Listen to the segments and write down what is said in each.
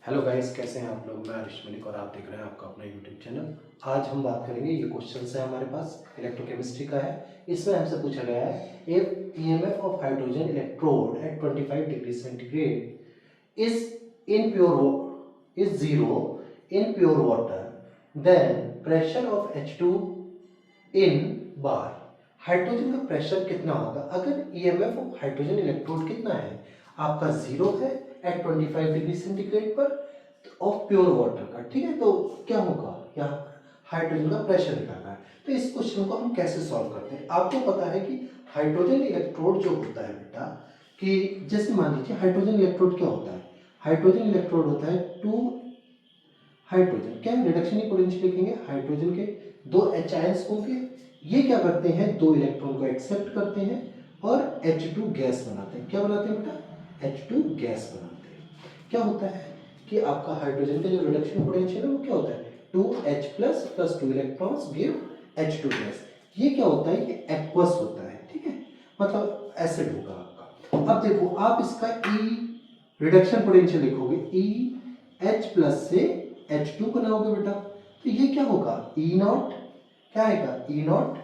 Hello guys, कैसे हैं आप लोग। मैं हरीश मलिक और आप देख रहे हैं आपका अपना यूट्यूब चैनल। आज हम बात करेंगे, ये क्वेश्चन है हमारे पास इलेक्ट्रोकेमिस्ट्री का है। इसमें हमसे पूछा गया है if EMF of hydrogen electrode at 25 degree centigrade in pure is zero in pure water, then pressure of H2 in bar. Hydrogen का प्रेशर कितना होगा अगर ईएमएफ ऑफ हाइड्रोजन इलेक्ट्रोड कितना है आपका, जीरो है एट 25 डिग्री सेंटीग्रेड पर of pure water का। ठीक है, तो क्या होगा, यहाँ हाइड्रोजन का प्रेशर निकालना है। तो इस क्वेश्चन को हम कैसे सॉल्व करते हैं। आपको पता है कि हाइड्रोजन इलेक्ट्रोड जो होता है बेटा, कि जैसे मान लीजिए हाइड्रोजन इलेक्ट्रोड क्या होता है। हाइड्रोजन इलेक्ट्रोड होता है टू हाइड्रोजन, क्या रिडक्शन पोटेंशियल लिखेंगे, हाइड्रोजन के दो एच आयंस होंगे। ये क्या करते हैं, दो इलेक्ट्रॉन को एक्सेप्ट करते हैं और H2 गैस बनाते हैं। क्या बनाते हैं बेटा, H2 गैस बनाते हैं। क्या होता है कि आपका हाइड्रोजन का जो रिडक्शन पोटेंशियल है वो क्या होता है, 2H plus 2 electrons give H2 gas. ये क्या होता है, ये एक्वस होता है। ठीक है, मतलब एसिड होगा आपका। अब देखो, आप इसका E रिडक्शन पोटेंशियल लिखोगे, EH प्लस से H2 बनाओगे बेटा, तो ये क्या होगा, E नॉट, क्या आएगा, E नॉट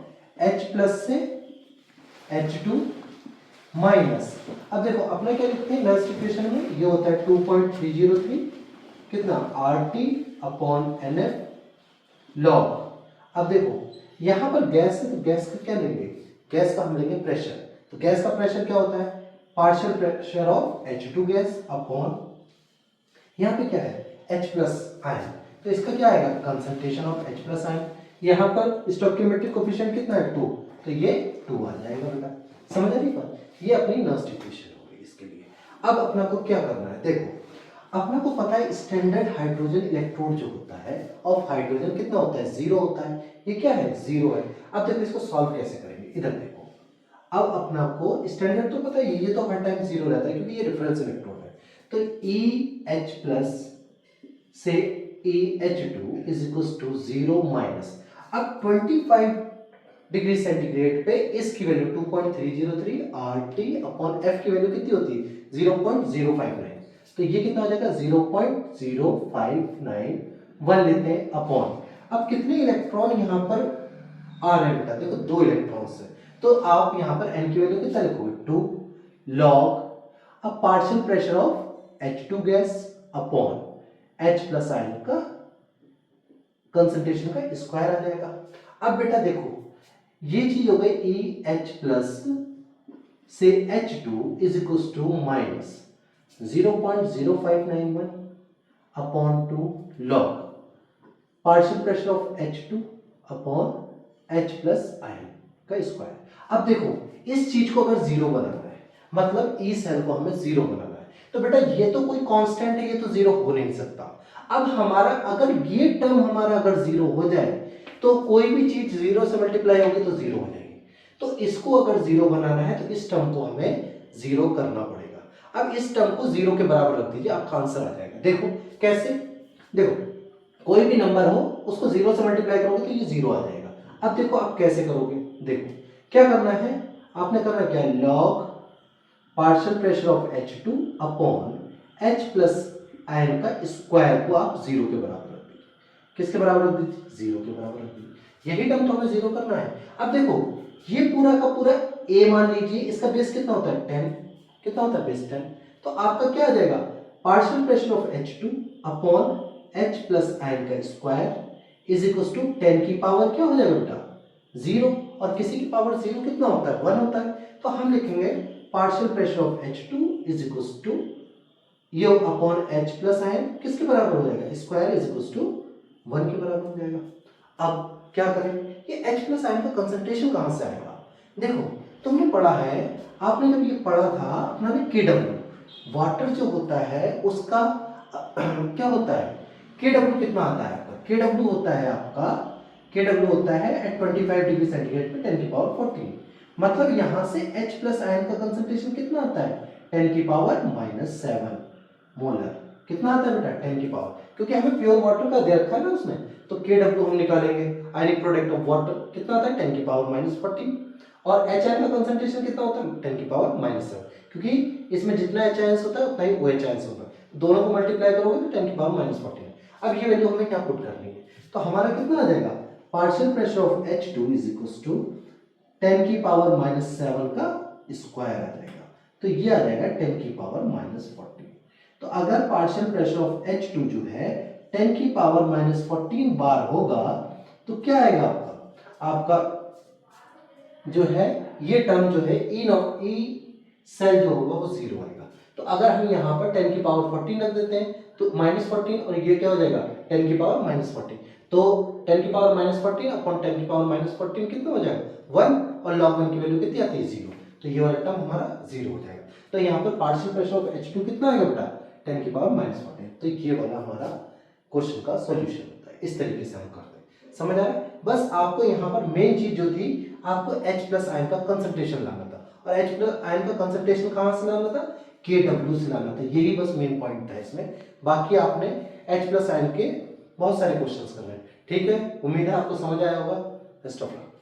H प्लस से H2 माइनस। अब देखो अपना क्या लिखते हैं लास्ट इक्वेशन में, ये होता है 2.303 कितना RT अपॉन NF लॉग। अब देखो यहां पर गैस है तो गैस का क्या लेंगे, गैस का हम लेंगे प्रेशर। तो गैस का प्रेशर क्या होता है, partial pressure of H2 gas upon, यहाँ पे क्या है H प्लस आयन, तो इसका क्या आएगा, concentration of H plus ion. यहाँ पर स्टोइकियोमेट्रिक कोफिशिएंट कितना है, 2, तो ये 2 आ जाएगा बेटा। समझ आ रही बात, ये अपनी नर्स्ट इक्वेशन हो गई इसके लिए। अब अपना को क्या करना है, देखो अपना को पता है स्टैंडर्ड हाइड्रोजन इलेक्ट्रोड जो होता है ऑफ हाइड्रोजन कितना होता है, जीरो होता है। ये क्या है, जीरो है। अब देखो इसको सॉल्व कैसे करेंगे, इधर देखो। अब अपना को स्टैंडर्ड तो पता है, ये तो हर टाइम जीरो रहता है क्योंकि ये रेफरेंस इलेक्ट्रोड है। तो EH प्लस से EH2 is equal to 0 minus. अब 25 डिग्री सेंटीग्रेड पे इसकी वैल्यू 2.303 RT अपॉन F की वैल्यू कितनी होती है, 0.059। तो ये कितना आ जाएगा, 0.0591 लेते हैं अपॉन। अब कितने इलेक्ट्रॉन यहां पर आ रहे हैं बेटा, देखो दो इलेक्ट्रॉन है, तो आप यहां पर n की वैल्यू कितना लिखोगे, 2 लॉग। अब partial pressure of H2 gas upon H plus ion का कंसंट्रेशन का स्क्वायर आ जाएगा। अब बेटा देखो ये चीज हो गई EH प्लस से H2 is equal to minus 0.0591 upon 2 log partial pressure of H2 upon H plus ion का स्क्वायर। अब देखो इस चीज को अगर जीरो बनाना है, मतलब ई सेल को हमें जीरो बनाना है, तो बेटा ये तो कोई कांस्टेंट है, ये तो जीरो हो नहीं सकता। अब हमारा अगर ये टर्म हमारा अगर जीरो हो जाए तो कोई भी चीज जीरो से मल्टीप्लाई होगी तो जीरो हो जाएगी। तो इसको अगर जीरो बनाना है तो इस टर्म को हमें जीरो करना पड़ेगा। अब इस टर्म को जीरो के बराबर रख दीजिए, आपका आंसर आ जाएगा। देखो कैसे, देखो कोई भी नंबर हो उसको जीरो से मल्टीप्लाई करोगे तो ये जीरो आ जाएगा। अब देखो आप कैसे करोगे, देखो क्या करना है, आपने करना क्या, log partial pressure of H2 upon H plus ion का स्क्वायर को आप जीरो के बराबर रख दीजिए। किसके बराबर रख दीजिए, जीरो के बराबर रख दीजिए। यही टर्म तो हमें जीरो करना है। अब देखो ये पूरा का पूरा a मान लीजिए, इसका बेस कितना होता है, 10, कितना होता है बेस 10। तो आपका क्या आ जाएगा, partial pressure of H2 upon H plus ion का स्क्वायर इज इक्वल टू 10 की पावर क्या हो जाएगा बेटा, जीरो। और किसी की पावर जीरो कितना होता है, 1 होता है। तो हम लिखेंगे partial pressure of H2 is equal to ये अपॉन H प्लस आयन किसके बराबर हो जाएगा, स्क्वायर इज इक्वल टू 1 के बराबर हो जाएगा। अब क्या करें, ये H प्लस आयन का कंसंट्रेशन कहां से आएगा, देखो तुमने पढ़ा है, आपने जब ये पढ़ा था अपना KW, वाटर जो होता है उसका क्या होता है, KW कितना आता है आपका, KW होता है आपका, KW होता है एट 25 डिग्री सेंटीग्रेड पे 10 की पावर 14। मतलब यहां से H प्लस आयन का कंसंट्रेशन कितना आता है, 10 की पावर -7 मोलर। कितना आता है बेटा, 10 की पावर, क्योंकि हमें प्योर वाटर का दे रखा है ना उसमें। तो KW हम निकालेंगे, आयनिक प्रोडक्ट ऑफ वाटर कितना आता है, 10 की पावर -14। और HI का कंसंट्रेशन कितना होता है, 10 की पावर -7, क्योंकि इसमें जितना H आयंस होता है उतना ही OH आयंस होता है। दोनों को मल्टीप्लाई करोगे तो 10 की पावर -14। अब ये वैल्यू हमें क्या पुट करनी है, तो हमारा कितना आ जाएगा, partial pressure of H2 is equal to 10 की पावर -7 का स्क्वायर आ जाएगा, तो ये आ जाएगा 10 की पावर -14। तो अगर पार्शियल प्रेशर ऑफ H2 जो है 10 की पावर -14 बार होगा तो क्या आएगा आपका जो है ये टर्म जो है ई सेल जो होगा वो 0 आएगा। तो अगर हम यहाँ पर 10 की पावर 14 रख देते हैं तो -14 और ये क्या हो जाएगा 10 की पावर -14, तो 10 की पावर -14 अपॉन 10 की पावर -14 कितना हो जाएगा 1, और log 1 की वैल्यू कितनी आती है 0, तो ये वाला टर्म हमारा 0 हो जाएगा। तो यहाँ पर पार्शियल प्रेशर ऑफ H2 कितना आएगा बेटा 10 की पावर -14। तो ये वाला हमारा क्वेश्चन का सॉल्यूशन होता है, इस तरीके से हम करते हैं। समझ आ रहा है? बस आपको यहाँ पर मेन चीज जो थी आपको H प्लस आयन का कंसंट्रेशन लाना था, और H प्लस आयन का कंसंट्रेशन कहाँ से लाना था, KW से लाना था। यही बस मेन पॉइंट था इसमें, बाकी आपने H प्लस आयन के बहुत सारे क्वेश्चंस करने हैं। ठीक है, उम्मीद है आपको समझ आया होगा। Best of luck.